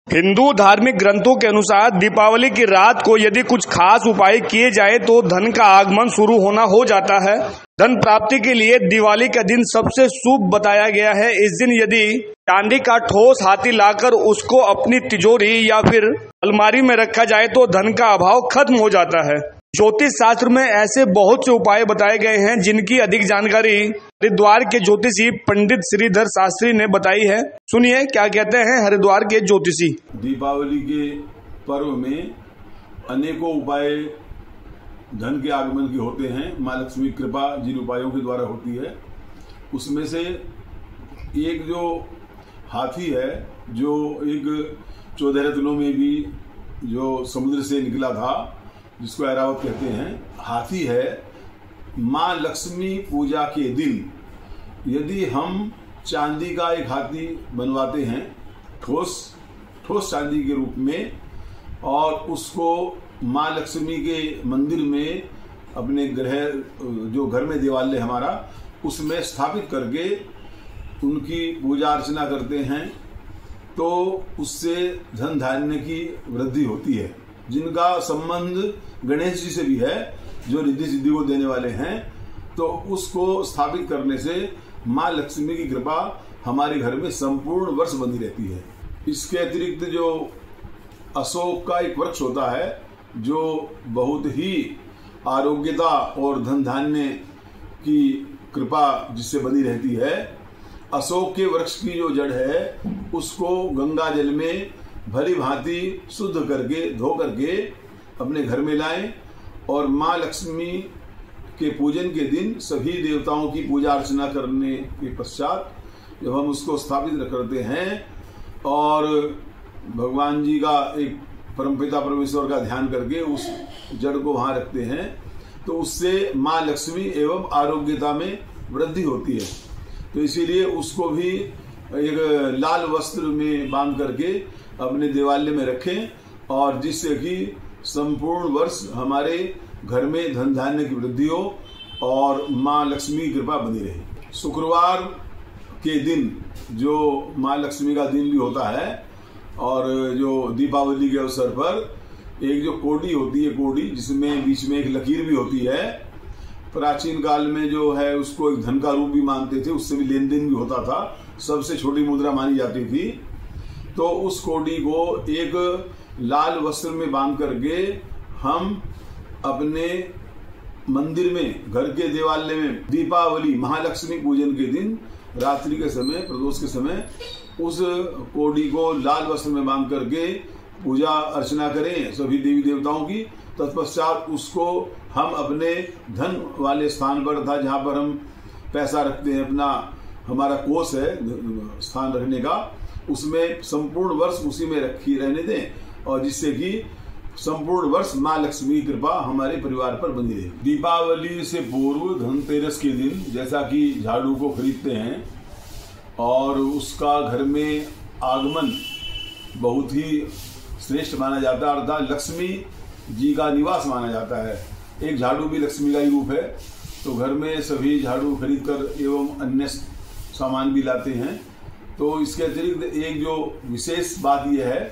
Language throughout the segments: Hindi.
हिंदू धार्मिक ग्रंथों के अनुसार दीपावली की रात को यदि कुछ खास उपाय किए जाए तो धन का आगमन शुरू होना हो जाता है। धन प्राप्ति के लिए दिवाली का दिन सबसे शुभ बताया गया है। इस दिन यदि चांदी का ठोस हाथी लाकर उसको अपनी तिजोरी या फिर अलमारी में रखा जाए तो धन का अभाव खत्म हो जाता है। ज्योतिष शास्त्र में ऐसे बहुत से उपाय बताए गए हैं जिनकी अधिक जानकारी हरिद्वार के ज्योतिषी पंडित श्रीधर शास्त्री ने बताई है। सुनिए क्या कहते हैं हरिद्वार के ज्योतिषी। दीपावली के पर्व में अनेकों उपाय धन के आगमन के होते हैं। माँ लक्ष्मी कृपा जिन उपायों के द्वारा होती है उसमें से एक जो हाथी है, जो एक 14 रत्नों में भी जो समुद्र से निकला था, जिसको ऐरावत कहते हैं, हाथी है। माँ लक्ष्मी पूजा के दिन यदि हम चांदी का एक हाथी बनवाते हैं ठोस चांदी के रूप में, और उसको माँ लक्ष्मी के मंदिर में अपने जो घर में देवालय हमारा उसमें स्थापित करके उनकी पूजा अर्चना करते हैं तो उससे धन धान्य की वृद्धि होती है। जिनका संबंध गणेश जी से भी है, जो रिद्धि सिद्धि को देने वाले हैं, तो उसको स्थापित करने से माँ लक्ष्मी की कृपा हमारे घर में संपूर्ण वर्ष बनी रहती है। इसके अतिरिक्त जो अशोक का एक वृक्ष होता है जो बहुत ही आरोग्यता और धन धान्य की कृपा जिससे बनी रहती है, अशोक के वृक्ष की जो जड़ है उसको गंगा जल में भली भांति शुद्ध करके धो करके अपने घर में लाएं और माँ लक्ष्मी के पूजन के दिन सभी देवताओं की पूजा अर्चना करने के पश्चात जब हम उसको स्थापित करते हैं और भगवान जी का एक परमपिता परमेश्वर का ध्यान करके उस जड़ को वहां रखते हैं तो उससे माँ लक्ष्मी एवं आरोग्यता में वृद्धि होती है। तो इसीलिए उसको भी एक लाल वस्त्र में बांध करके अपने देवालय में रखें और जिससे कि संपूर्ण वर्ष हमारे घर में धन धान्य की वृद्धि हो और माँ लक्ष्मी की कृपा बनी रहे। शुक्रवार के दिन जो माँ लक्ष्मी का दिन भी होता है और जो दीपावली के अवसर पर एक जो कोडी होती है, कोडी जिसमें बीच में एक लकीर भी होती है, प्राचीन काल में जो है उसको एक धन का रूप भी मानते थे, उससे भी लेन देन भी होता था, सबसे छोटी मुद्रा मानी जाती थी। तो उस कोडी को एक लाल वस्त्र में बांध करके हम अपने मंदिर में, घर के देवालय में दीपावली महालक्ष्मी पूजन के दिन रात्रि के समय, प्रदोष के समय उस कोडी को लाल वस्त्र में बांध करके पूजा अर्चना करें सभी देवी देवताओं की। तत्पश्चात उसको हम अपने धन वाले स्थान पर था जहाँ पर हम पैसा रखते हैं, अपना हमारा कोष है स्थान रखने का, उसमें संपूर्ण वर्ष उसी में रखी रहने दें और जिससे कि संपूर्ण वर्ष माँ लक्ष्मी की कृपा हमारे परिवार पर बनी रहे। दीपावली से पूर्व धनतेरस के दिन जैसा कि झाड़ू को खरीदते हैं और उसका घर में आगमन बहुत ही श्रेष्ठ माना जाता है, अर्थात लक्ष्मी जी का निवास माना जाता है। एक झाड़ू भी लक्ष्मी का ही रूप है, तो घर में सभी झाड़ू खरीद कर एवं अन्य सामान भी लाते हैं। तो इसके अतिरिक्त एक जो विशेष बात यह है,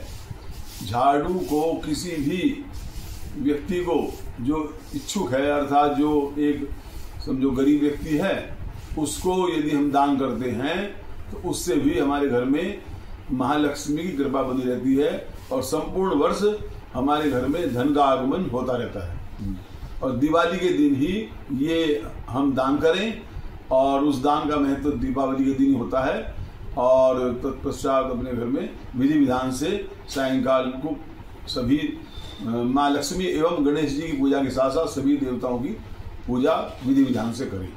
झाड़ू को किसी भी व्यक्ति को जो इच्छुक है, अर्थात जो एक समझो गरीब व्यक्ति है, उसको यदि हम दान करते हैं तो उससे भी हमारे घर में महालक्ष्मी की कृपा बनी रहती है और संपूर्ण वर्ष हमारे घर में धन का आगमन होता रहता है। और दिवाली के दिन ही ये हम दान करें और उस दान का महत्व दीपावली के दिन ही होता है और तत्पश्चात अपने घर में विधि विधान से सायंकाल को सभी माँ लक्ष्मी एवं गणेश जी की पूजा के साथ साथ सभी देवताओं की पूजा विधि विधान से करें।